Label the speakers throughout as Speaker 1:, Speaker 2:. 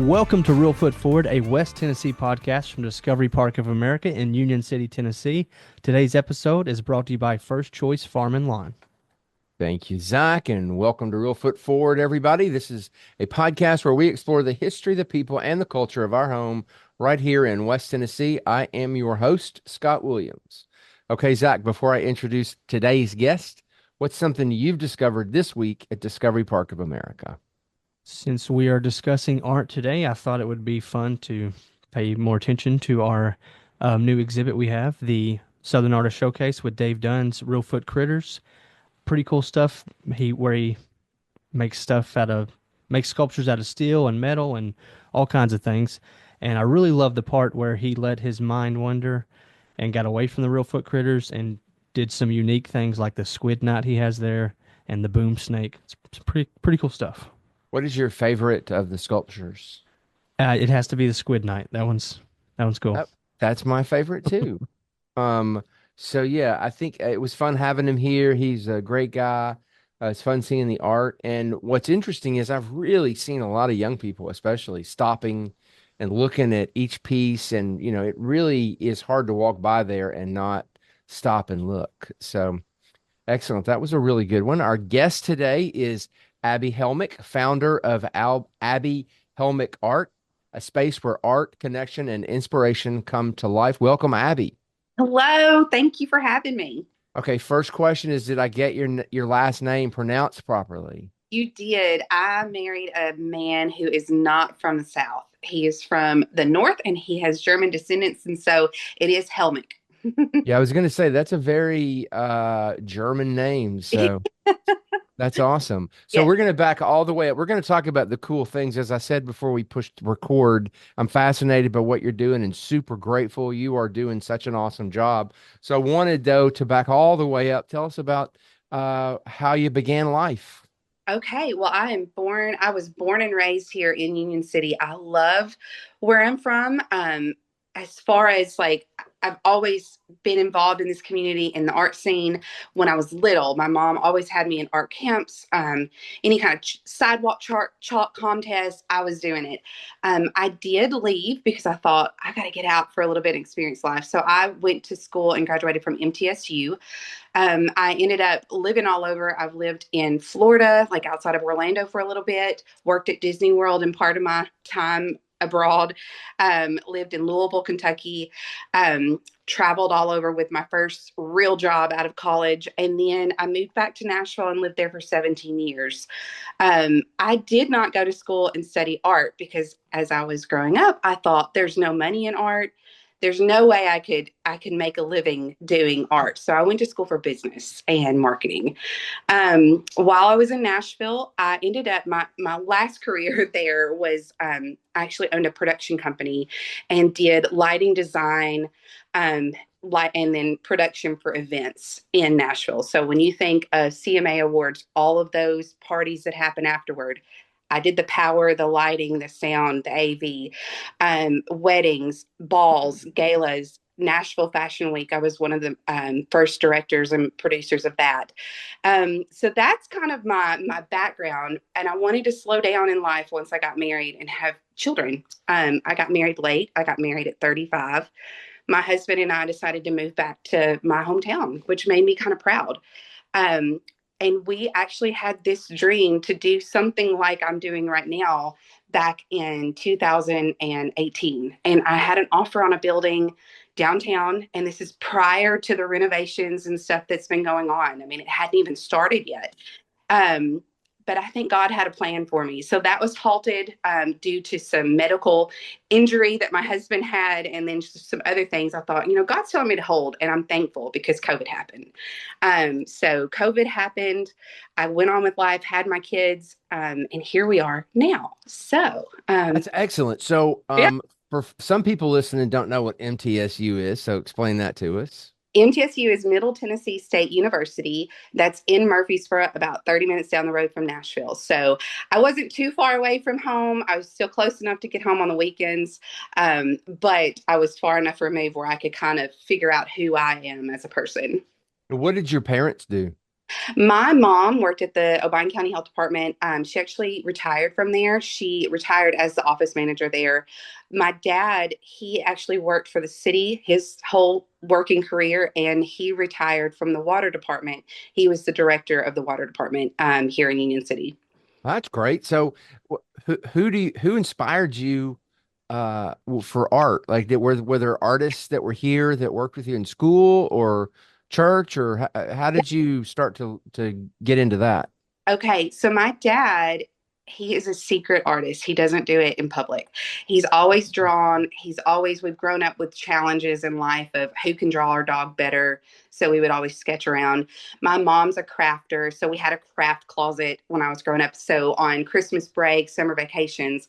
Speaker 1: Welcome to Real Foot Forward, a West Tennessee podcast from Discovery Park of America in Union City, Tennessee. Today's episode is brought to you by First Choice Farm and Lawn.
Speaker 2: Thank you, Zach, and welcome to Real Foot Forward, everybody. This is a podcast where we explore the history, the people, and the culture of our home right here in West Tennessee. I am your host, Scott Williams. Okay, Zach, before I introduce today's guest, what's something you've discovered this week at Discovery Park of America?
Speaker 1: Since we are discussing art today, I thought it would be fun to pay more attention to our new exhibit we have, the Southern Artist Showcase with Dave Dunn's Real Foot Critters. Pretty cool stuff. Where he makes sculptures out of steel and metal and all kinds of things. And I really love the part where he let his mind wander and got away from the Real Foot Critters and did some unique things like the squid knot he has there and the boom snake. It's pretty cool stuff.
Speaker 2: What is your favorite of the sculptures?
Speaker 1: It has to be the squid night. That one's cool.
Speaker 2: That's my favorite too. So yeah, I think it was fun having him here. He's a great guy. It's fun seeing the art. And what's interesting is I've really seen a lot of young people, especially stopping and looking at each piece. And, it really is hard to walk by there and not stop and look. So excellent. That was a really good one. Our guest today is Abi Hellmich, founder of Abi Hellmich Art, a space where art, connection, and inspiration come to life. Welcome, Abi.
Speaker 3: Hello, thank you for having me.
Speaker 2: Okay, first question is, did I get your last name pronounced properly?
Speaker 3: You did. I married a man who is not from the South. He is from the North and he has German descendants, and so it is Hellmich.
Speaker 2: Yeah, I was going to say that's a very German name, so that's awesome. So
Speaker 3: Yeah.
Speaker 2: we're going to back all the way up. We're going to talk about the cool things. As I said before we pushed record, I'm fascinated by what you're doing and super grateful. You are doing such an awesome job. So I wanted, though, to back all the way up. Tell us about how you began life.
Speaker 3: Okay, well, I was born and raised here in Union City. I love where I'm from. As far as I've always been involved in this community in the art scene. When I was little, my mom always had me in art camps, any kind of sidewalk chalk contest. I was doing it. I did leave because I thought I got to get out for a little bit and experience life. So I went to school and graduated from MTSU. I ended up living all over. I've lived in Florida, like outside of Orlando for a little bit, worked at Disney World in part of my time abroad, lived in Louisville, Kentucky, traveled all over with my first real job out of college. And then I moved back to Nashville and lived there for 17 years. I did not go to school and study art because as I was growing up, I thought there's no money in art. There's no way I could make a living doing art. So I went to school for business and marketing. While I was in Nashville, I ended up my last career there was I actually owned a production company and did lighting design, and then production for events in Nashville. So when you think of CMA awards, all of those parties that happen afterward, I did the power, the lighting, the sound, the AV, weddings, balls, galas, Nashville Fashion Week. I was one of the first directors and producers of that. So that's kind of my background. And I wanted to slow down in life once I got married and have children. I got married late. I got married at 35. My husband and I decided to move back to my hometown, which made me kind of proud. And we actually had this dream to do something like I'm doing right now back in 2018. And I had an offer on a building downtown. And this is prior to the renovations and stuff that's been going on. I mean, it hadn't even started yet. But I think God had a plan for me. So that was halted due to some medical injury that my husband had, and then just some other things. I thought, God's telling me to hold, and I'm thankful because COVID happened. So COVID happened. I went on with life, had my kids, and here we are now. So
Speaker 2: That's excellent. So
Speaker 3: yeah.
Speaker 2: for some people listening don't know what MTSU is, so explain that to us.
Speaker 3: MTSU is Middle Tennessee State University. That's in Murfreesboro, about 30 minutes down the road from Nashville. So I wasn't too far away from home. I was still close enough to get home on the weekends, but I was far enough removed where I could kind of figure out who I am as a person.
Speaker 2: What did your parents do?
Speaker 3: My mom worked at the O'Brien County Health Department. She actually retired from there. She retired as the office manager there. My dad, he actually worked for the city his whole working career, and he retired from the water department. He was the director of the water department here in Union City.
Speaker 2: That's great. So, who inspired you for art? Like, were there artists that were here that worked with you in school or church, or how did you start to get into that?
Speaker 3: Okay, so my dad, he is a secret artist. He doesn't do it in public. He's always drawn. We've grown up with challenges in life of who can draw our dog better. So we would always sketch around. My mom's a crafter. So we had a craft closet when I was growing up. So on Christmas break, summer vacations,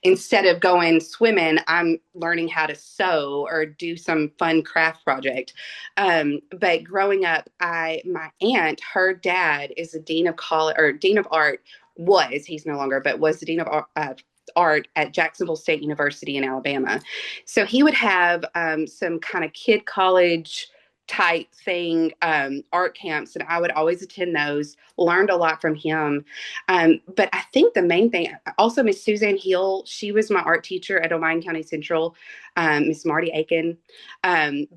Speaker 3: instead of going swimming, I'm learning how to sew or do some fun craft project. But growing up, my aunt, her dad is a dean of college or dean of art. Was he's no longer, but was the dean of art at Jacksonville State University in Alabama. So he would have some kind of kid college type thing, art camps, and I would always attend those. Learned a lot from him, but I think the main thing, also Miss Suzanne Hill, she was my art teacher at O'Brien County Central. Miss Marty Aiken,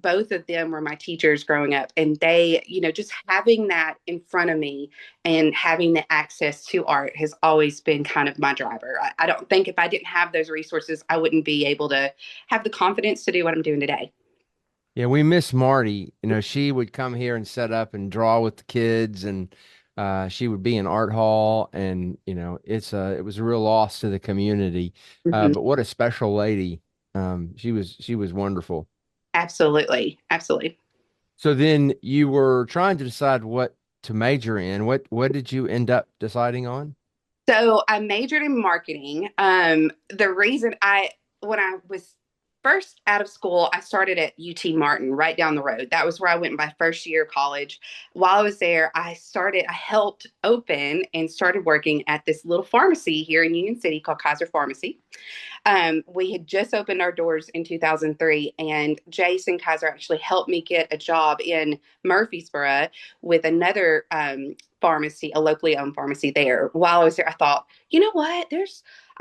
Speaker 3: both of them were my teachers growing up, and they, just having that in front of me and having the access to art has always been kind of my driver. I don't think if I didn't have those resources, I wouldn't be able to have the confidence to do what I'm doing today.
Speaker 2: Yeah, we miss Marty. She would come here and set up and draw with the kids, and she would be in art hall, and it was a real loss to the community.
Speaker 3: Mhm.
Speaker 2: But what a special lady. She was wonderful.
Speaker 3: Absolutely. Absolutely.
Speaker 2: So then you were trying to decide what to major in. What did you end up deciding on?
Speaker 3: So I majored in marketing. The reason when I was first out of school, I started at UT Martin right down the road. That was where I went my first year of college. While I was there, I helped open and started working at this little pharmacy here in Union City called Kizer Pharmacy. We had just opened our doors in 2003, and Jason Kizer actually helped me get a job in Murfreesboro with another pharmacy, a locally owned pharmacy there. While I was there, I thought, you know what?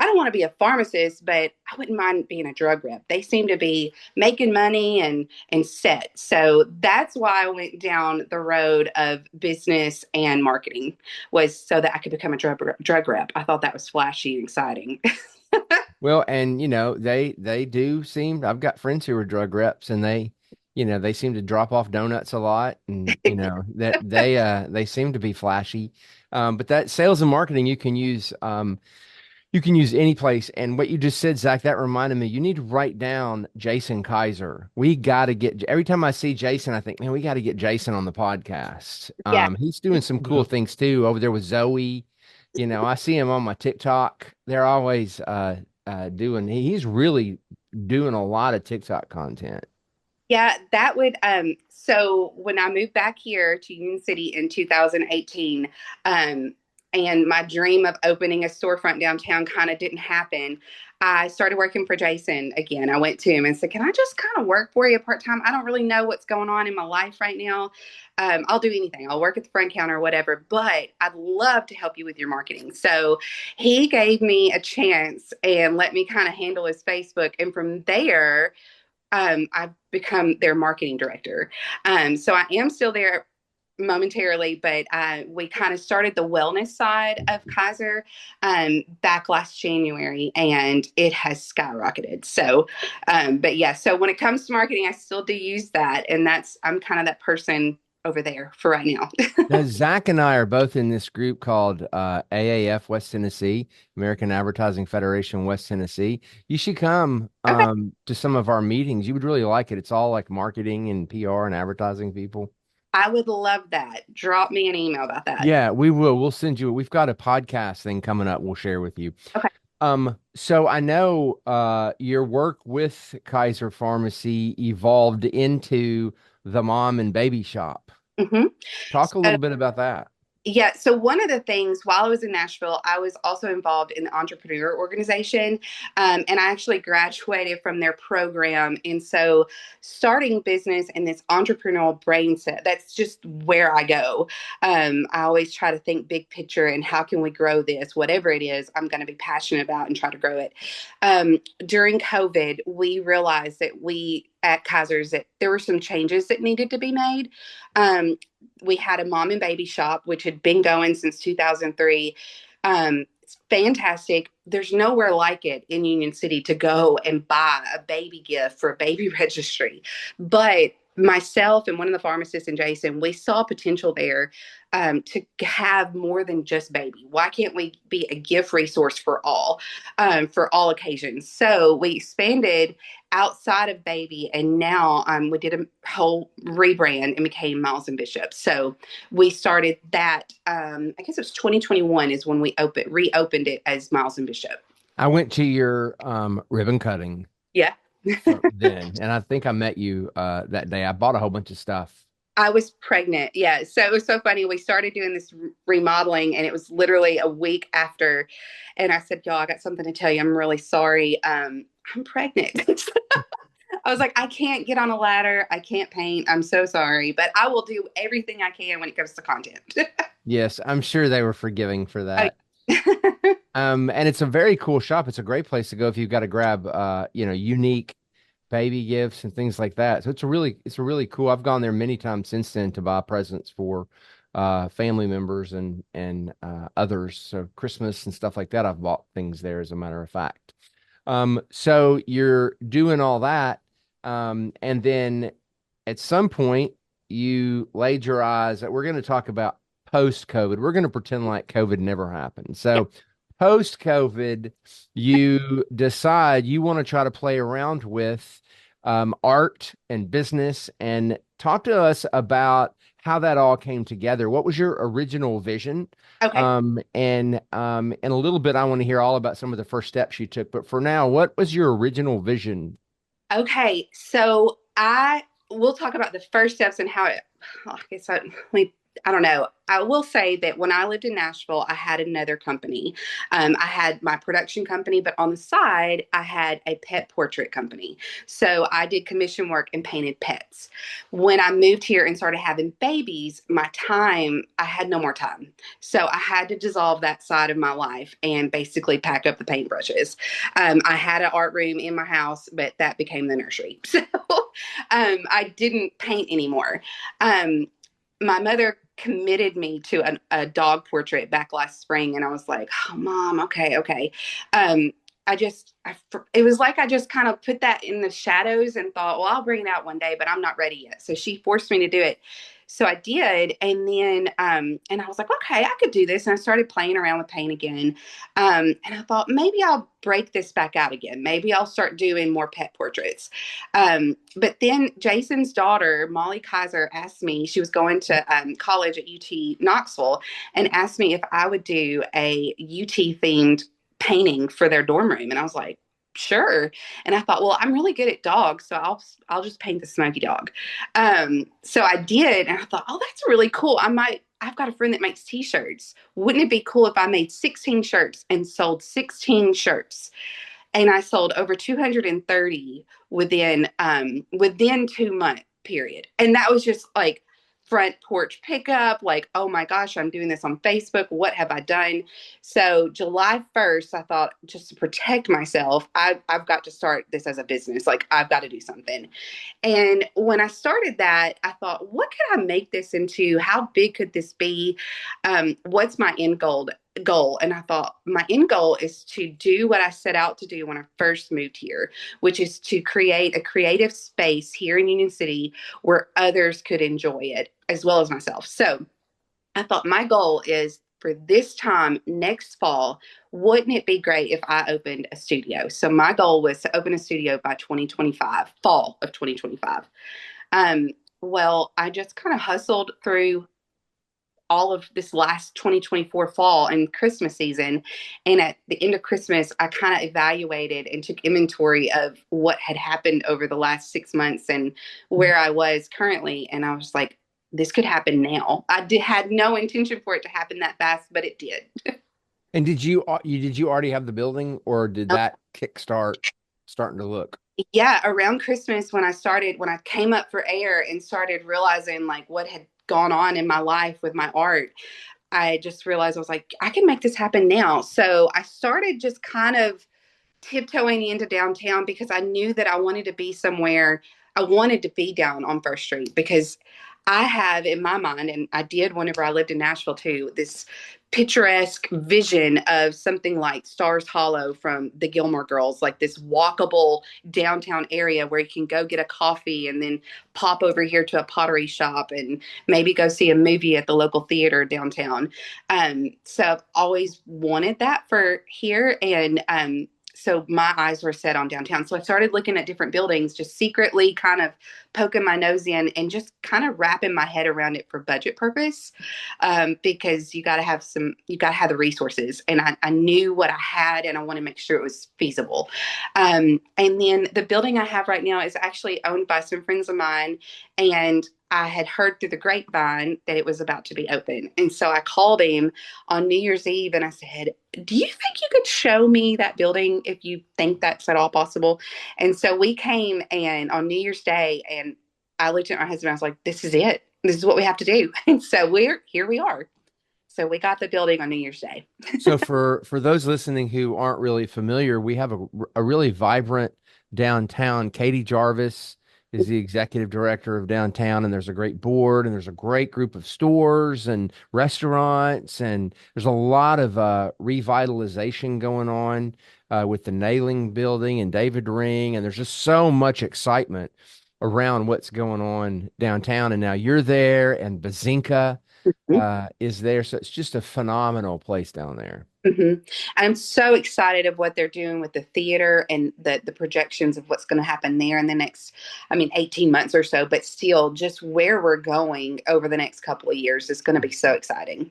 Speaker 3: I don't want to be a pharmacist, but I wouldn't mind being a drug rep. They seem to be making money and set. So that's why I went down the road of business and marketing, was so that I could become a drug rep. I thought that was flashy and exciting.
Speaker 2: Well, and they do seem. I've got friends who are drug reps, and they seem to drop off donuts a lot, and that they seem to be flashy. But that sales and marketing you can use any place. And what you just said, Zach, that reminded me, you need to write down Jason Kizer. We got to get, every time I see Jason, I think, man, we got to get Jason on the podcast.
Speaker 3: Yeah.
Speaker 2: He's doing some cool
Speaker 1: Yeah.
Speaker 2: things too over there with Zoe. I see him on my TikTok. They're always he's really doing a lot of TikTok content.
Speaker 3: Yeah, that would so when I moved back here to Union City in 2018, and my dream of opening a storefront downtown kind of didn't happen, I started working for Jason again. I went to him and said, "Can I just kind of work for you part-time? I don't really know what's going on in my life right now. I'll do anything. I'll work at the front counter or whatever, but I'd love to help you with your marketing." So he gave me a chance and let me kind of handle his Facebook. And from there, I've become their marketing director. So I am still there momentarily, but we kind of started the wellness side of Kaiser back last January, and it has skyrocketed. So, but yeah, so when it comes to marketing, I still do use that, and I'm kind of that person over there for right now.
Speaker 2: Now, Zach and I are both in this group called AAF West Tennessee, American Advertising Federation West Tennessee. You should come
Speaker 3: Okay,
Speaker 2: to some of our meetings. You would really like it. It's all like marketing and PR and advertising people.
Speaker 3: I would love that. Drop me an email about that.
Speaker 2: Yeah, we will. We'll send you. We've got a podcast thing coming up. We'll share with you.
Speaker 3: Okay.
Speaker 2: So I know your work with Kizer Pharmacy evolved into the mom and baby shop.
Speaker 3: hmm
Speaker 2: Talk a little bit about that.
Speaker 3: Yeah. So one of the things while I was in Nashville, I was also involved in the entrepreneur organization. And I actually graduated from their program. And so starting business and this entrepreneurial brain set, that's just where I go. I always try to think big picture and how can we grow this, whatever it is, I'm going to be passionate about and try to grow it. During COVID, we realized that we at Kaiser's that there were some changes that needed to be made. Um, we had a mom and baby shop, which had been going since 2003. It's fantastic. There's nowhere like it in Union City to go and buy a baby gift for a baby registry. But myself and one of the pharmacists and Jason, we saw potential there to have more than just baby. Why can't we be a gift resource for all occasions? So we expanded outside of baby, and now we did a whole rebrand and became Miles and Bishop. So we started that. I guess it was 2021 is when we reopened it as Miles and Bishop.
Speaker 2: I went to your ribbon cutting
Speaker 3: Yeah.
Speaker 2: then, and I think I met you that day. I bought a whole bunch of stuff.
Speaker 3: I was pregnant. Yeah. So it was so funny. We started doing this remodeling and it was literally a week after. And I said, y'all, I got something to tell you. I'm really sorry. I'm pregnant. I was like, I can't get on a ladder. I can't paint. I'm so sorry, but I will do everything I can when it comes to content.
Speaker 2: Yes, I'm sure they were forgiving for
Speaker 3: Oh,
Speaker 2: that. And it's a very cool shop. It's a great place to go if you've got to grab unique baby gifts and things like that. So it's a really cool. I've gone there many times since then to buy presents for family members and others. So Christmas and stuff like that. I've bought things there as a matter of fact. So you're doing all that. And then at some point you laid your eyes we're going to talk about post COVID. We're going to pretend like COVID never happened. So post COVID, you decide you want to try to play around with art and business and talk to us about how that all came together. What was your original vision?
Speaker 3: okay.
Speaker 2: And a little bit, I want to hear all about some of the first steps you took. But for now, what was your original vision?
Speaker 3: Okay. So we'll talk about the first steps and how it, I guess I don't know. I will say that when I lived in Nashville, I had another company. I had my production company, but on the side, I had a pet portrait company. So I did commission work and painted pets. When I moved here and started having babies, I had no more time. So I had to dissolve that side of my life and basically pack up the paintbrushes. I had an art room in my house, but that became the nursery. So I didn't paint anymore. My mother committed me to a dog portrait back last spring, and I was like, "Oh, Mom, okay." Um, it was like I just kind of put that in the shadows and thought, well, I'll bring it out one day, but I'm not ready yet. So she forced me to do it. So I did, and then and I was like, okay, I could do this, and I started playing around with paint again, and I thought maybe I'll break this back out again. Maybe I'll start doing more pet portraits. But then Jason's daughter, Molly Kizer, asked me. She was going to college at UT Knoxville, and asked me if I would do a UT themed painting for their dorm room, and I was like, sure. And I thought, well, I'm really good at dogs, so I'll just paint the Smokey dog. So I did, and I thought, oh, that's really cool. I've got a friend that makes t-shirts. Wouldn't it be cool if I made 16 shirts and sold 16 shirts? And I sold over 230 within 2 month period. And that was just like front porch pickup, like, oh my gosh, I'm doing this on Facebook. What have I done? So July 1st, I thought, just to protect myself, I've got to start this as a business. Like, I've got to do something. And when I started that, I thought, what could I make this into? How big could this be? What's my end goal? And I thought, my end goal is to do what I set out to do when I first moved here, which is to create a creative space here in Union City where others could enjoy it as well as myself. So I thought, my goal is for this time next fall, wouldn't it be great if I opened a studio? So my goal was to open a studio by 2025, fall of 2025. Well, I just kind of hustled through all of this last 2024 fall and Christmas season. And at the end of Christmas, I kind of evaluated and took inventory of what had happened over the last 6 months and where I was currently. And I was like, this could happen now. Had no intention for it to happen that fast, but it did.
Speaker 2: And did you already have the building, or did that kickstart starting to look?
Speaker 3: Yeah, around Christmas when I came up for air and started realizing like what had gone on in my life with my art, I just realized I was like, I can make this happen now. So I started just kind of tiptoeing into downtown because I knew that I wanted to be somewhere. I wanted to be down on First Street because I have in my mind, and I did whenever I lived in Nashville too, this picturesque vision of something like Stars Hollow from the Gilmore Girls, like this walkable downtown area where you can go get a coffee and then pop over here to a pottery shop and maybe go see a movie at the local theater downtown. So I've always wanted that for here. And so my eyes were set on downtown. So I started looking at different buildings, just secretly kind of poking my nose in and just kind of wrapping my head around it for budget purpose. Because you got to have the resources. And I knew what I had and I want to make sure it was feasible. And then the building I have right now is actually owned by some friends of mine. And I had heard through the grapevine that it was about to be open. And so I called him on New Year's Eve and I said, do you think you could show me that building if you think that's at all possible? And so we came and on New Year's Day and I looked at my husband, I was like, this is it. This is what we have to do. And so we are. So we got the building on New Year's Day.
Speaker 2: So for those listening who aren't really familiar, we have a really vibrant downtown. Katie Jarvis is the executive director of downtown, and there's a great board, and there's a great group of stores and restaurants, and there's a lot of revitalization going on with the Nailing Building and David Ring, and there's just so much excitement around what's going on downtown. And now you're there, and Bazinka is there. So it's just a phenomenal place down there.
Speaker 3: Mm-hmm. I'm so excited of what they're doing with the theater and the projections of what's going to happen there in the next, 18 months or so. But still, just where we're going over the next couple of years is going to be so exciting.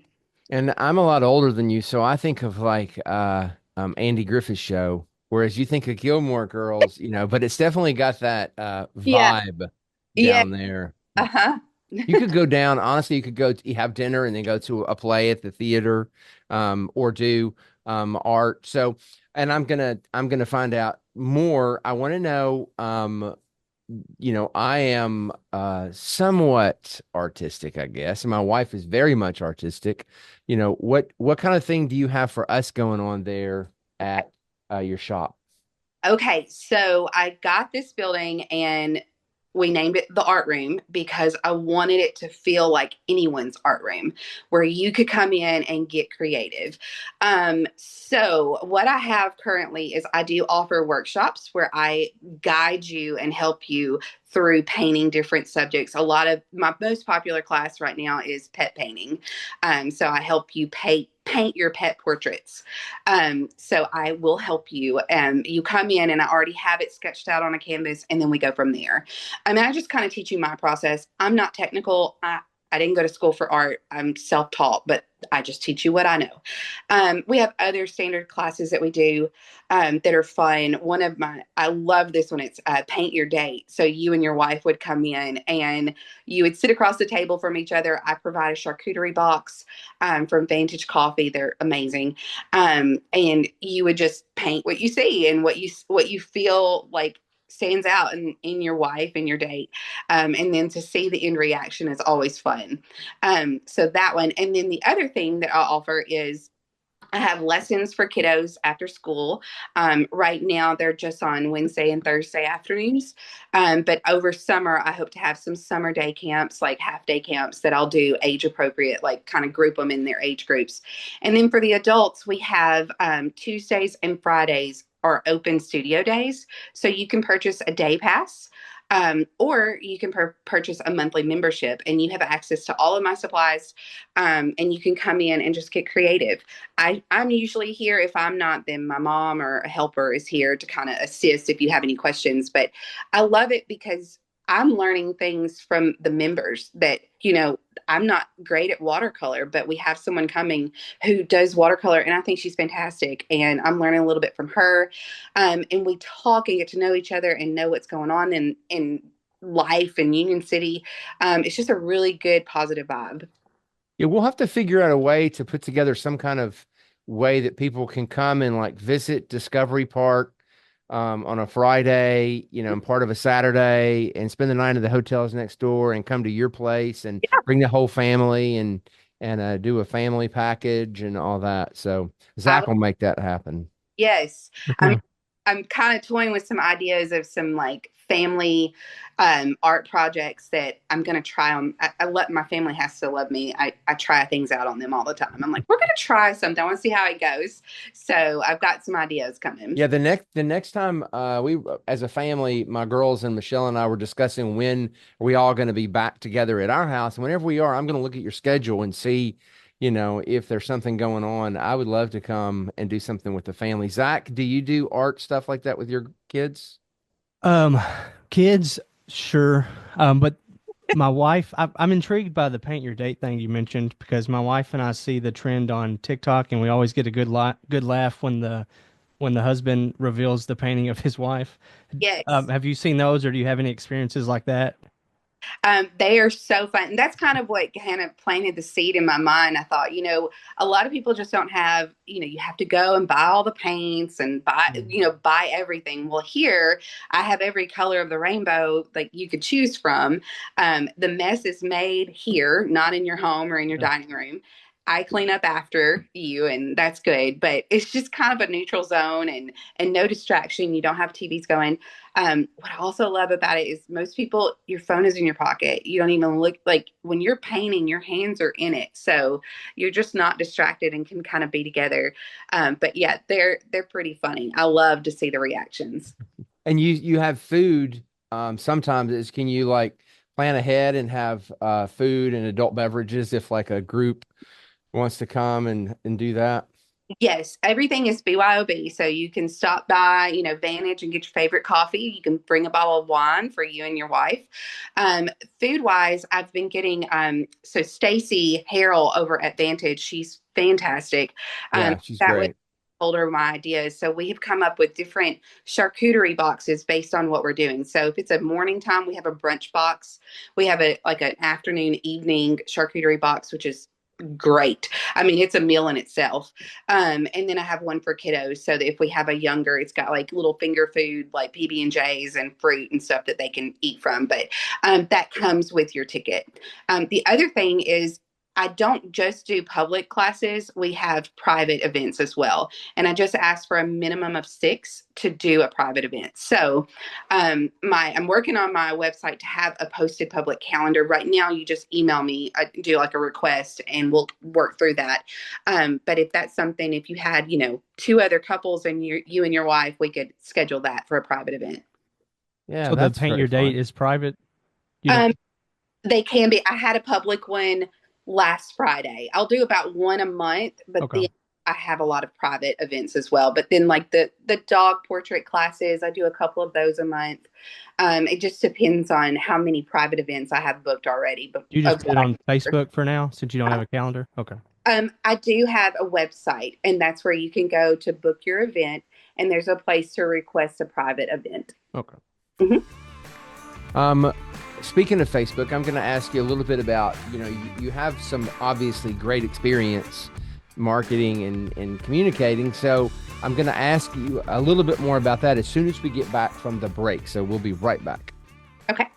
Speaker 2: And I'm a lot older than you, so I think of like Andy Griffith's show, whereas you think of Gilmore Girls, but it's definitely got that
Speaker 3: Yeah,
Speaker 2: vibe
Speaker 3: yeah,
Speaker 2: down there.
Speaker 3: uh-huh.
Speaker 2: You could go down, honestly, you could go have dinner and then go to a play at the theater, or do art. So, and I'm gonna find out more. I want to know, I am somewhat artistic, I guess, and my wife is very much artistic. What kind of thing do you have for us going on there at your shop?
Speaker 3: Okay, so I got this building and we named it the art room because I wanted it to feel like anyone's art room where you could come in and get creative. So what I have currently is I do offer workshops where I guide you and help you through painting different subjects. A lot of my most popular class right now is pet painting. So I help you paint your pet portraits. So I will help you. You come in and I already have it sketched out on a canvas, and then we go from there. I just kind of teach you my process. I'm not technical. I didn't go to school for art. I'm self-taught, but I just teach you what I know. We have other standard classes that we do that are fun. I love this one. It's paint your date. So you and your wife would come in and you would sit across the table from each other. I provide a charcuterie box from Vantage Coffee. They're amazing. And you would just paint what you see and what you feel like stands out in your wife and your date. And then to see the end reaction is always fun. So that one. And then the other thing that I'll offer is I have lessons for kiddos after school. Right now, they're just on Wednesday and Thursday afternoons. But over summer, I hope to have some summer day camps, like half day camps that I'll do age appropriate, like kind of group them in their age groups. And then for the adults, we have Tuesdays and Fridays are open studio days. So you can purchase a day pass. Or you can purchase a monthly membership and you have access to all of my supplies, and you can come in and just get creative. I'm usually here. If I'm not, then my mom or a helper is here to kind of assist if you have any questions. But I love it because I'm learning things from the members that, I'm not great at watercolor, but we have someone coming who does watercolor and I think she's fantastic. And I'm learning a little bit from her. And we talk and get to know each other and know what's going on. And life in Union City. It's just a really good positive vibe.
Speaker 2: Yeah, we'll have to figure out a way to put together some kind of way that people can come and like visit Discovery Park on a Friday, and part of a Saturday and spend the night at the hotels next door and come to your place and bring the whole family and do a family package and all that. So
Speaker 3: I
Speaker 2: Zach will make that happen.
Speaker 3: Yes.
Speaker 1: Yes,
Speaker 3: I'm
Speaker 1: ma'am.
Speaker 3: I'm kind of toying with some ideas of some like family art projects that I'm gonna try on. I let my family has to love me. I try things out on them all the time. I'm like, we're gonna try something. I want to see how it goes. So I've got some ideas coming.
Speaker 2: Yeah, the next time we as a family, my girls and Michelle and I were discussing when are we all going to be back together at our house. And whenever we are, I'm going to look at your schedule and see, if there's something going on. I would love to come and do something with the family. Zach, do you do art stuff like that with your kids?
Speaker 1: Um, kids, sure. But my wife, I'm intrigued by the paint your date thing you mentioned because my wife and I see the trend on TikTok, and we always get a good laugh when the husband reveals the painting of his wife.
Speaker 3: Yes.
Speaker 1: Have you seen those, or do you have any experiences like that?
Speaker 3: They are so fun. And that's kind of what kind of planted the seed in my mind. I thought, a lot of people just don't have, you have to go and buy all the paints and buy everything. Well, here I have every color of the rainbow like you could choose from. The mess is made here, not in your home or in your
Speaker 1: Yeah.
Speaker 3: dining room. I clean up after you, and that's good. But it's just kind of a neutral zone and no distraction. You don't have TVs going. What I also love about it is most people, your phone is in your pocket. You don't even look like when you're painting, your hands are in it. So you're just not distracted and can kind of be together. But yeah, they're pretty funny. I love to see the reactions.
Speaker 2: And you have food. Sometimes can you like plan ahead and have food and adult beverages if like a group wants to come and do that?
Speaker 3: Yes, everything is BYOB. So you can stop by, Vantage and get your favorite coffee. You can bring a bottle of wine for you and your wife. Food wise, I've been getting so Stacy Harrell over at Vantage, she's fantastic.
Speaker 2: Yeah, she's
Speaker 3: That was
Speaker 2: great.
Speaker 3: told her my ideas. So we have come up with different charcuterie boxes based on what we're doing. So if it's a morning time, we have a brunch box. We have a like an afternoon, evening charcuterie box, which is great. I mean, it's a meal in itself. And then I have one for kiddos so that if we have a younger, it's got like little finger food like PB&Js and fruit and stuff that they can eat from. But that comes with your ticket. The other thing is I don't just do public classes. We have private events as well. And I just asked for a minimum of 6 to do a private event. So I'm working on my website to have a posted public calendar. Right now, you just email me, do like a request, and we'll work through that. But if that's something, if you had, 2 other couples and you and your wife, we could schedule that for a private event.
Speaker 2: Yeah,
Speaker 1: So the
Speaker 2: that's
Speaker 1: paint
Speaker 2: very
Speaker 1: your date
Speaker 2: fun.
Speaker 1: is private. You don't.
Speaker 3: Um, they can be. I had a public one last Friday. I'll do about one a month, but
Speaker 1: Okay.
Speaker 3: then I have a lot of private events as well. But then like the dog portrait classes, I do a couple of those a month. It just depends on how many private events I have booked already. But
Speaker 1: Do you just
Speaker 3: of
Speaker 1: put it
Speaker 3: what I
Speaker 1: on Facebook for now since you don't have a calendar? Okay.
Speaker 3: I do have a website, and that's where you can go to book your event, and there's a place to request a private event.
Speaker 1: Okay.
Speaker 3: Mhm.
Speaker 2: Um, Speaking of Facebook, I'm going to ask you a little bit about, you have some obviously great experience marketing and communicating. So I'm going to ask you a little bit more about that as soon as we get back from the break. So we'll be right back.
Speaker 3: Okay.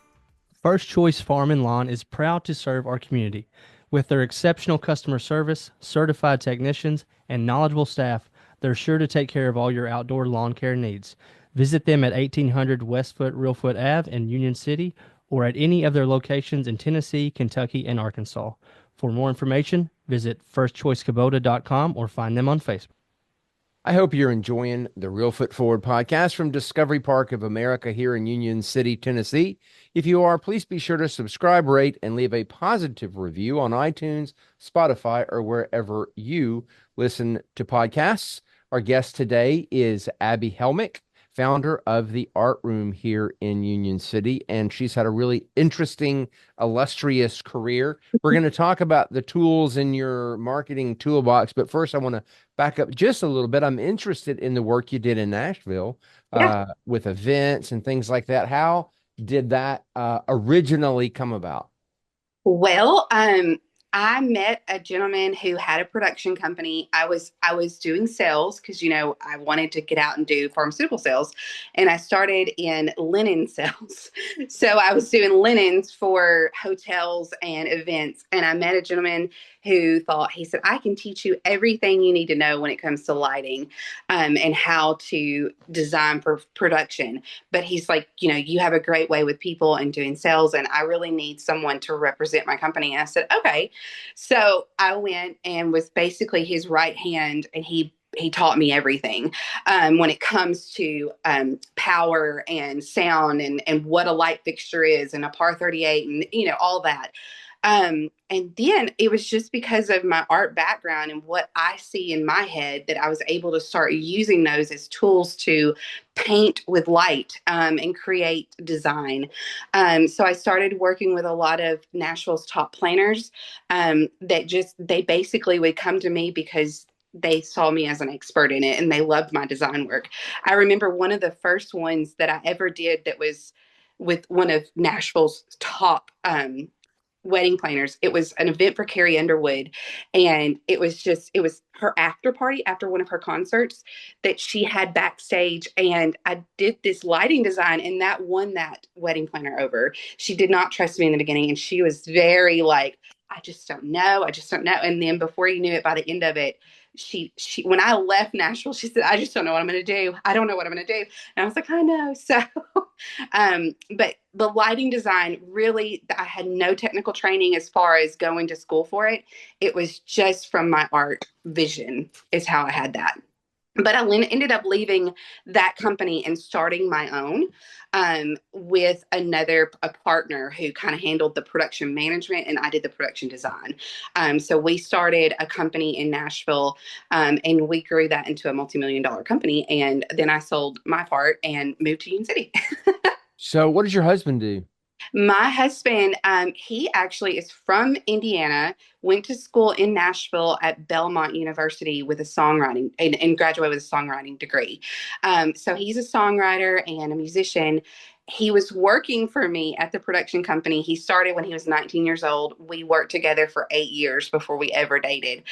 Speaker 1: First Choice Farm and Lawn is proud to serve our community. With their exceptional customer service, certified technicians, and knowledgeable staff, they're sure to take care of all your outdoor lawn care needs. Visit them at 1800 Westfoot Reelfoot Ave in Union City or at any of their locations in Tennessee, Kentucky, and Arkansas. For more information, visit firstchoicekubota.com or find them on Facebook.
Speaker 2: I hope you're enjoying the Real Foot Forward podcast from Discovery Park of America here in Union City, Tennessee. If you are, please be sure to subscribe, rate, and leave a positive review on iTunes, Spotify, or wherever you listen to podcasts. Our guest today is Abi Hellmich, founder of the Art Room here in Union City, and she's had a really interesting, illustrious career. We're going to talk about the tools in your marketing toolbox, but first I want to back up just a little bit. I'm interested in the work you did in Nashville
Speaker 3: Yeah.
Speaker 2: with events and things like that. How did that originally come about?
Speaker 3: Well, I met a gentleman who had a production company. I was doing sales because I wanted to get out and do pharmaceutical sales, and I started in linen sales. So I was doing linens for hotels and events, and I met a gentleman who thought he said I can teach you everything you need to know when it comes to lighting, and how to design for production. But he's like, you have a great way with people and doing sales, and I really need someone to represent my company. And I said, okay. So I went and was basically his right hand, and he taught me everything when it comes to power and sound and what a light fixture is and a par 38 and all that. And then it was just because of my art background and what I see in my head that I was able to start using those as tools to paint with light, and create design. So I started working with a lot of Nashville's top planners, they basically would come to me because they saw me as an expert in it and they loved my design work. I remember one of the first ones that I ever did that was with one of Nashville's top wedding planners. It was an event for Carrie Underwood, and it was her after party after one of her concerts that she had backstage, and I did this lighting design, and that won that wedding planner over. She did not trust me in the beginning, and she was very like, I just don't know. And then before you knew it, by the end of it, she when I left Nashville, she said, I just don't know what I'm going to do. I don't know what I'm going to do. And I was like, I know. So but the lighting design really, I had no technical training as far as going to school for it. It was just from my art vision is how I had that. But I ended up leaving that company and starting my own, with a partner who kind of handled the production management, and I did the production design. So we started a company in Nashville, and we grew that into a multi-million-dollar company. And then I sold my part and moved to Union City.
Speaker 2: So what does your husband do?
Speaker 3: My husband, he actually is from Indiana, went to school in Nashville at Belmont University with a songwriting and graduated with a songwriting degree. So he's a songwriter and a musician. He was working for me at the production company. He started when he was 19 years old. We worked together for 8 years before we ever dated.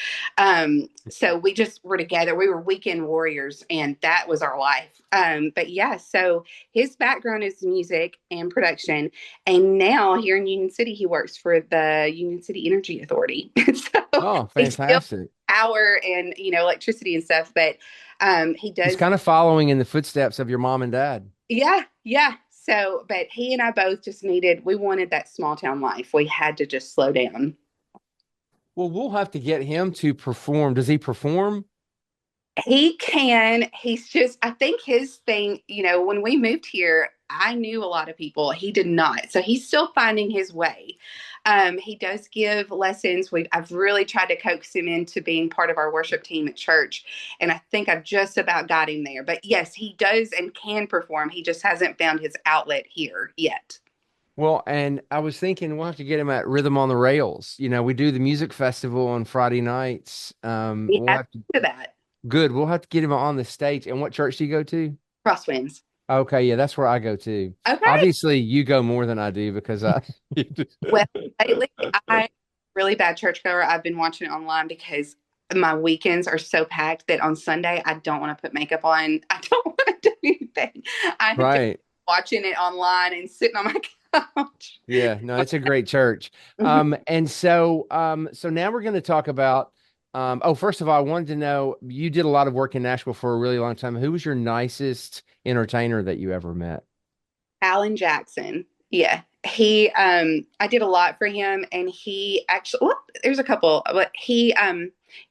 Speaker 3: So we just were together. We were weekend warriors, and that was our life. But yeah, so his background is music and production. And now here in Union City, he works for the Union City Energy Authority. So
Speaker 2: Oh,
Speaker 3: he's still
Speaker 2: fantastic.
Speaker 3: power and electricity and stuff, but he
Speaker 2: He's
Speaker 3: does.
Speaker 2: kind of following in the footsteps of your mom and dad.
Speaker 3: Yeah, yeah. So, but he and I both just we wanted that small town life. We had to just slow down.
Speaker 2: Well, we'll have to get him to perform. Does he perform?
Speaker 3: He can. He's just, I think his thing, when we moved here, I knew a lot of people. He did not. So he's still finding his way. He does give lessons. I've really tried to coax him into being part of our worship team at church. And I think I've just about got him there. But yes, he does and can perform. He just hasn't found his outlet here yet.
Speaker 2: Well, and I was thinking we'll have to get him at Rhythm on the Rails. We do the music festival on Friday nights.
Speaker 3: He
Speaker 2: We'll
Speaker 3: has
Speaker 2: have to,
Speaker 3: to that.
Speaker 2: good. We'll have to get him on the stage. And what church do you go to?
Speaker 3: Crosswinds.
Speaker 2: Okay, yeah, that's where I go to.
Speaker 3: Okay.
Speaker 2: Obviously, you go more than I do because I.
Speaker 3: Well, lately I'm really bad churchgoer. I've been watching it online because my weekends are so packed that on Sunday I don't want to put makeup on. I don't want to do anything. I am just
Speaker 2: Right.
Speaker 3: watching it online and sitting on my couch.
Speaker 2: Yeah, no, it's a great church. And so now we're going to talk about first of all, I wanted to know you did a lot of work in Nashville for a really long time. Who was your nicest entertainer that you ever met?
Speaker 3: Alan Jackson. Yeah. I did a lot for him, and he actually, well, there's a couple, but he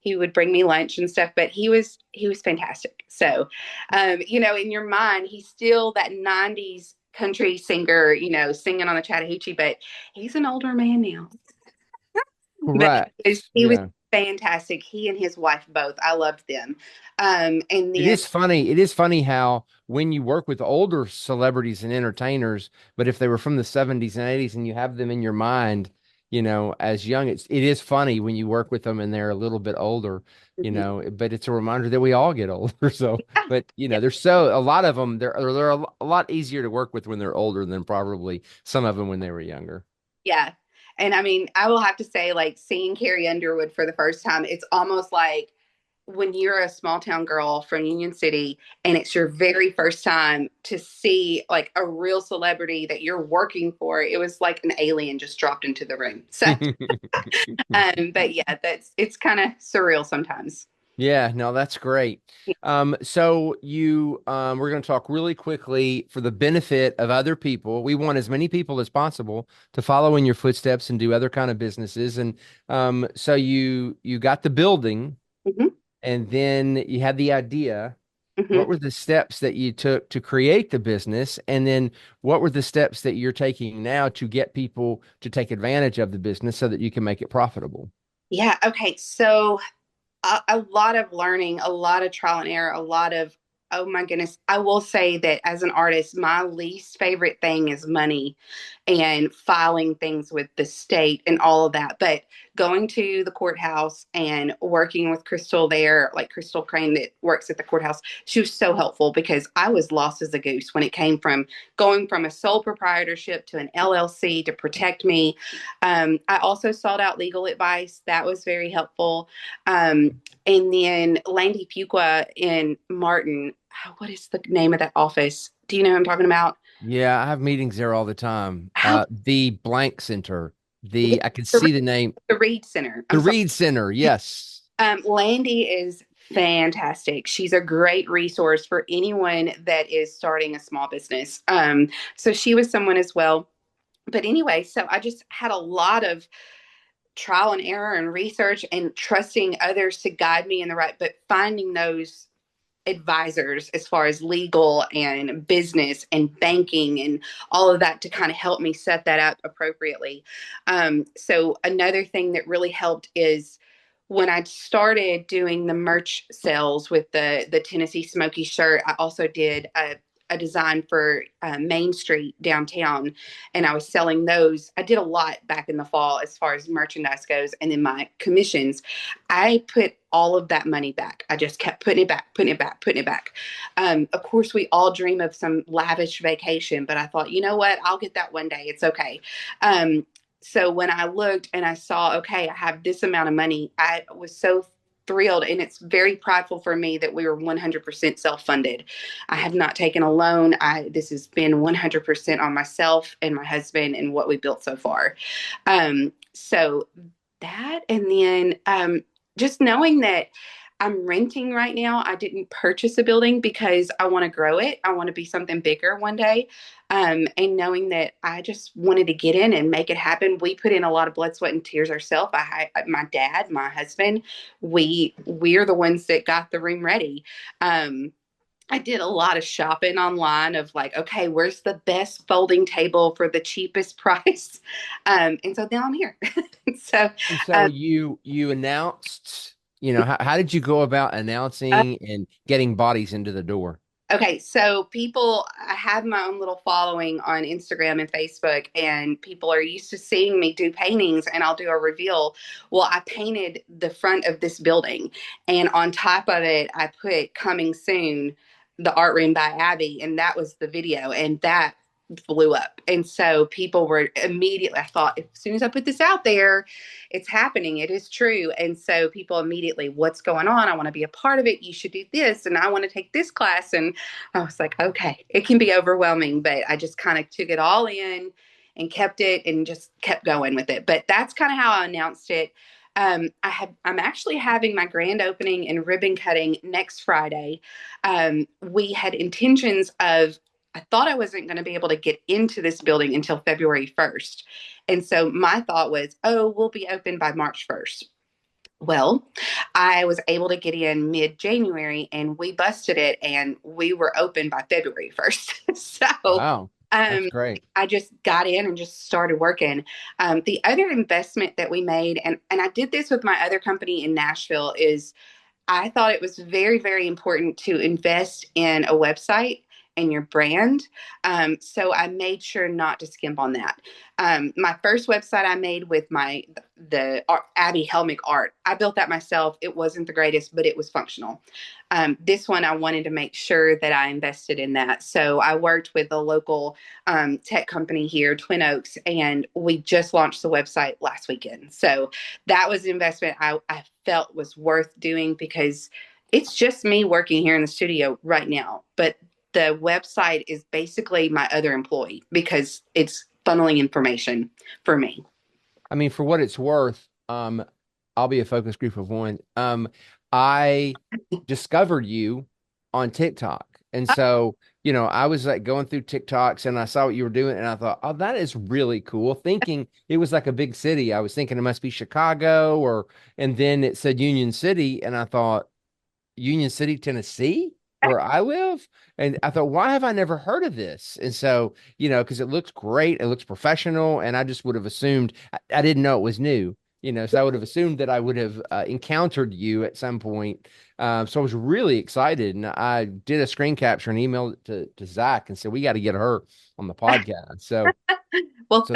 Speaker 3: would bring me lunch and stuff, but he was fantastic. So, in your mind, he's still that 90s country singer, singing on the Chattahoochee, but he's an older man now. But
Speaker 2: Right.
Speaker 3: he was
Speaker 2: Yeah.
Speaker 3: fantastic. He and his wife both. I loved them. And
Speaker 2: It
Speaker 3: then
Speaker 2: is funny. It is funny how when you work with older celebrities and entertainers, but if they were from the 70s and 80s and you have them in your mind, as young. It is funny when you work with them and they're a little bit older,
Speaker 3: Mhm.
Speaker 2: but it's a reminder that we all get older. So,
Speaker 3: Yeah,
Speaker 2: but
Speaker 3: yeah,
Speaker 2: there's a lot of them, they're a lot easier to work with when they're older than probably some of them when they were younger.
Speaker 3: yeah. And I mean, I will have to say, like seeing Carrie Underwood for the first time, it's almost like when you're a small town girl from Union City and it's your very first time to see like a real celebrity that you're working for, it was like an alien just dropped into the room. So, but yeah, it's kind of surreal sometimes.
Speaker 2: Yeah, no, that's great. So we're going to talk really quickly for the benefit of other people. We want as many people as possible to follow in your footsteps and do other kind of businesses. And so you got the building,
Speaker 3: Hmm.
Speaker 2: and then you had the idea. What
Speaker 3: Hmm.
Speaker 2: were the steps that you took to create the business? And then what were the steps that you're taking now to get people to take advantage of the business so that you can make it profitable?
Speaker 3: Yeah. Okay. So a lot of learning, a lot of trial and error, a lot of, oh my goodness. I will say that as an artist, my least favorite thing is money and filing things with the state and all of that. But going to the courthouse and working with Crystal there, like Crystal Crane that works at the courthouse, she was so helpful because I was lost as a goose when it came from going from a sole proprietorship to an LLC to protect me. I also sought out legal advice. That was very helpful. And then Landy Fuqua in Martin, what is the name of that office? Do you know what I'm talking about?
Speaker 2: Yeah, I have meetings there all the time.
Speaker 3: How
Speaker 2: The blank center.
Speaker 3: yeah,
Speaker 2: I can
Speaker 3: the,
Speaker 2: see the name.
Speaker 3: the Reed Center.
Speaker 2: The
Speaker 3: I'm sorry.
Speaker 2: Reed Center. Yes.
Speaker 3: Landy is fantastic. She's a great resource for anyone that is starting a small business. So she was someone as well. But anyway, so I just had a lot of trial and error and research and trusting others to guide me in the right, but finding those advisors as far as legal and business and banking and all of that to kind of help me set that up appropriately. So another thing that really helped is when I started doing the merch sales with the Tennessee Smoky shirt, I also did a design for Main Street downtown, and I was selling those. I did a lot back in the fall as far as merchandise goes, and then my commissions. I put all of that money back. I just kept putting it back, putting it back, putting it back. Of course, we all dream of some lavish vacation, but I thought, you know what? I'll get that one day. It's okay. Um, so when I looked and I saw, okay, I have this amount of money, I was so thrilled. And it's very prideful for me that we were 100% self-funded. I have not taken a loan. This has been 100% on myself and my husband and what we built so far. So that, and then just knowing that I'm renting right now. I didn't purchase a building because I want to grow it. I want to be something bigger one day. And knowing that I just wanted to get in and make it happen. We put in a lot of blood, sweat, and tears ourselves. My dad, my husband, we're the ones that got the room ready. I did a lot of shopping online of like, okay, where's the best folding table for the cheapest price? And so now I'm here. So,
Speaker 2: And so
Speaker 3: um,
Speaker 2: you announced, how did you go about announcing and getting bodies into the door?
Speaker 3: okay, so people, I have my own little following on Instagram and Facebook, and people are used to seeing me do paintings, and I'll do a reveal. Well, I painted the front of this building, and on top of it, I put coming soon, the art room by Abby, and that was the video, and that blew up. And so people were immediately, I thought, as soon as I put this out there, it's happening. It is true. And so people immediately, what's going on? I want to be a part of it. You should do this. And I want to take this class. And I was like, okay, it can be overwhelming, but I just kind of took it all in and kept it and just kept going with it. But that's kind of how I announced it. I'm actually having my grand opening and ribbon cutting next Friday. We had intentions of, I thought I wasn't going to be able to get into this building until February 1st. And so my thought was, oh, we'll be open by March 1st. Well, I was able to get in mid January and we busted it and we were open by February 1st. So
Speaker 2: Wow, that's
Speaker 3: um,
Speaker 2: great.
Speaker 3: I just got in and just started working. The other investment that we made, and I did this with my other company in Nashville, is I thought it was very, very important to invest in a website and your brand. So I made sure not to skimp on that. My first website I made with the Abi Hellmich art. I built that myself. It wasn't the greatest, but it was functional. This one, I wanted to make sure that I invested in that. So I worked with a local tech company here, Twin Oaks, and we just launched the website last weekend. So that was an investment I felt was worth doing because it's just me working here in the studio right now. But the website is basically my other employee because it's funneling information for me.
Speaker 2: I mean, for what it's worth, I'll be a focus group of one. I discovered you on TikTok. And so, I was like going through TikToks and I saw what you were doing and I thought, oh, that is really cool. Thinking it was like a big city. I was thinking it must be Chicago and then it said Union City. And I thought, Union City, Tennessee, where I live. And I thought, why have I never heard of this? And so, because it looks great, it looks professional. And I just would have assumed, I didn't know it was new, so I would have assumed that I would have encountered you at some point. So I was really excited. And I did a screen capture and emailed it to Zach and said, we got to get her on the podcast. So,
Speaker 3: Well,
Speaker 2: so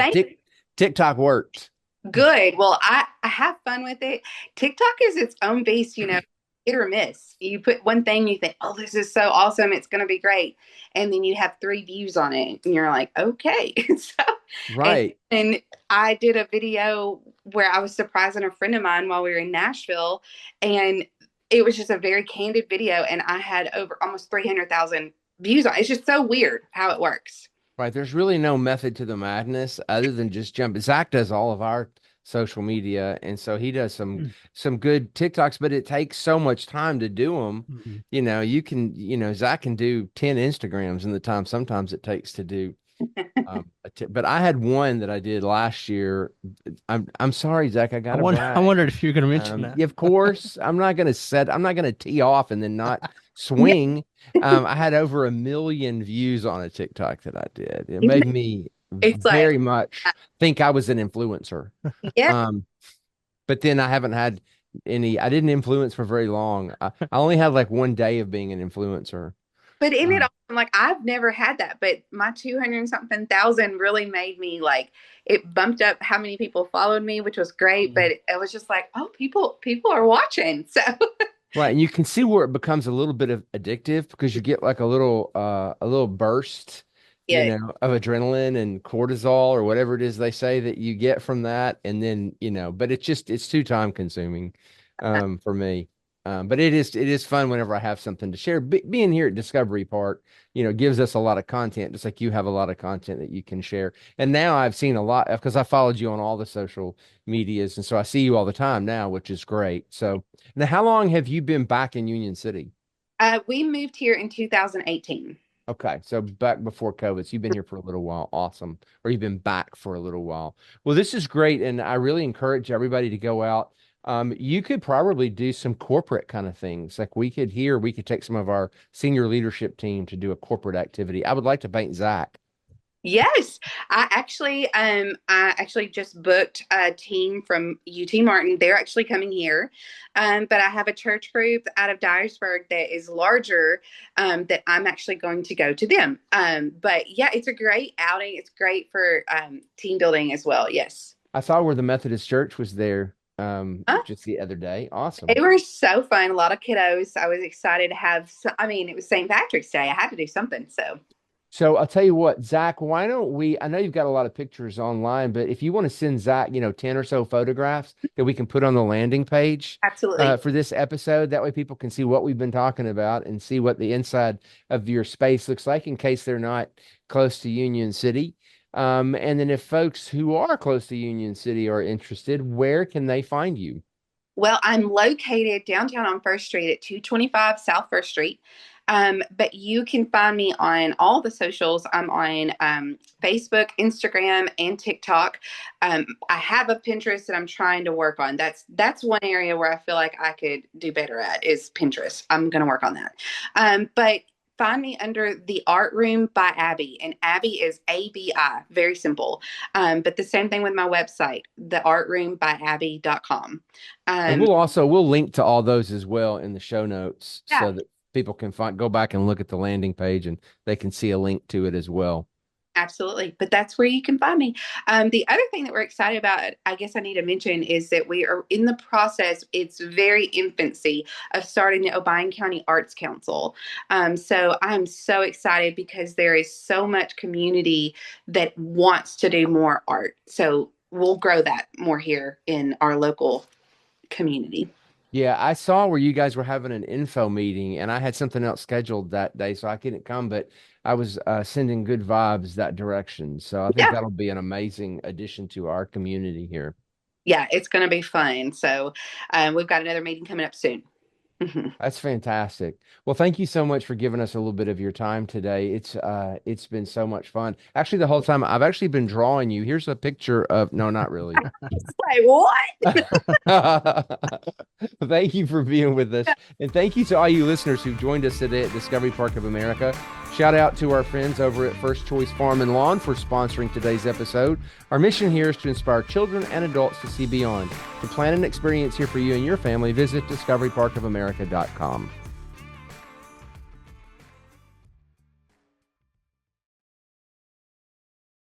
Speaker 2: TikTok worked.
Speaker 3: Good. Well, I have fun with it. TikTok is its own beast, hit or miss. You put one thing, you think, oh, this is so awesome. It's going to be great. And then you have 3 views on it and you're like, okay. So,
Speaker 2: right.
Speaker 3: And I did a video where I was surprising a friend of mine while we were in Nashville. And it was just a very candid video. And I had over almost 300,000 views on it. It's just so weird how it works.
Speaker 2: Right. There's really no method to the madness other than just jump. Zach does all of our social media. And so he does some good TikToks, but it takes so much time to do them.
Speaker 1: Mm-hmm.
Speaker 2: You can, Zach can do 10 Instagrams in the time sometimes it takes to do. But I had one that I did last year. I'm sorry, Zach, I got to brag.
Speaker 1: I wondered if you were going to mention that.
Speaker 2: Yeah, of course, I'm not going to tee off and then not swing. I had over 1 million views on a TikTok that I did. It made me very much think I was an influencer.
Speaker 3: Yeah.
Speaker 2: But then I haven't had I didn't influence for very long. I only had like 1 day of being an influencer.
Speaker 3: But in it, I'm like, I've never had that, but my 200 something thousand really made me like, it bumped up how many people followed me, which was great. But it was just like, oh, people are watching. So
Speaker 2: right. And you can see where it becomes a little bit of addictive because you get like a little burst, of adrenaline and cortisol or whatever it is they say that you get from that. And then, but it's too time consuming for me. But it is fun whenever I have something to share. Being here at Discovery Park, gives us a lot of content, just like you have a lot of content that you can share. And now I've seen a lot because I followed you on all the social medias. And so I see you all the time now, which is great. So now how long have you been back in Union City?
Speaker 3: We moved here in 2018.
Speaker 2: Okay. So back before COVID. So you've been here for a little while. Awesome. Or you've been back for a little while. Well, this is great. And I really encourage everybody to go out. You could probably do some corporate kind of things. Like we could take some of our senior leadership team to do a corporate activity. I would like to paint Zach.
Speaker 3: Yes, I actually just booked a team from UT Martin. They're actually coming here, but I have a church group out of Dyersburg that is larger. That I'm actually going to go to them. But yeah, it's a great outing. It's great for team building as well. Yes,
Speaker 2: I saw where the Methodist Church was there. Just the other day. Awesome.
Speaker 3: They were so fun. A lot of kiddos. I was excited to have, it was St. Patrick's Day. I had to do something.
Speaker 2: So I'll tell you what, Zach, why don't I know you've got a lot of pictures online, but if you want to send Zach, 10 or so photographs that we can put on the landing page.
Speaker 3: Absolutely.
Speaker 2: For this episode, that way people can see what we've been talking about and see what the inside of your space looks like in case they're not close to Union City. And then if folks who are close to Union City are interested, where can they find you?
Speaker 3: Well, I'm located downtown on First Street at 225 South First Street. But you can find me on all the socials. I'm on Facebook, Instagram, and TikTok. I have a Pinterest that I'm trying to work on. That's one area where I feel like I could do better at is Pinterest. I'm going to work on that. But find me under the Art Room by Abi, and Abi is ABI, very simple. But the same thing with my website, theartroombyabby.com.
Speaker 2: And we'll link to all those as well in the show notes.
Speaker 3: Yeah.
Speaker 2: So that people can go back and look at the landing page, and they can see a link to it as well.
Speaker 3: Absolutely. But that's where you can find me. The other thing that we're excited about, I guess I need to mention, is that we are in the process, it's very infancy, of starting the Obion County Arts Council. So I'm so excited because there is so much community that wants to do more art. So we'll grow that more here in our local community.
Speaker 2: Yeah, I saw where you guys were having an info meeting, and I had something else scheduled that day, so I couldn't come, but I was sending good vibes that direction. So I think
Speaker 3: Yeah.
Speaker 2: that'll be an amazing addition to our community here.
Speaker 3: Yeah, it's going to be fun. So we've got another meeting coming up soon.
Speaker 2: That's fantastic. Well, thank you so much for giving us a little bit of your time today. It's been so much fun. Actually, the whole time I've actually been drawing you. Here's a picture of, no, not really.
Speaker 3: Like, what?
Speaker 2: Thank you for being with us. And thank you to all you listeners who joined us today at Discovery Park of America. Shout out to our friends over at First Choice Farm and Lawn for sponsoring today's episode. Our mission here is to inspire children and adults to see beyond. To plan an experience here for you and your family, visit discoveryparkofamerica.com.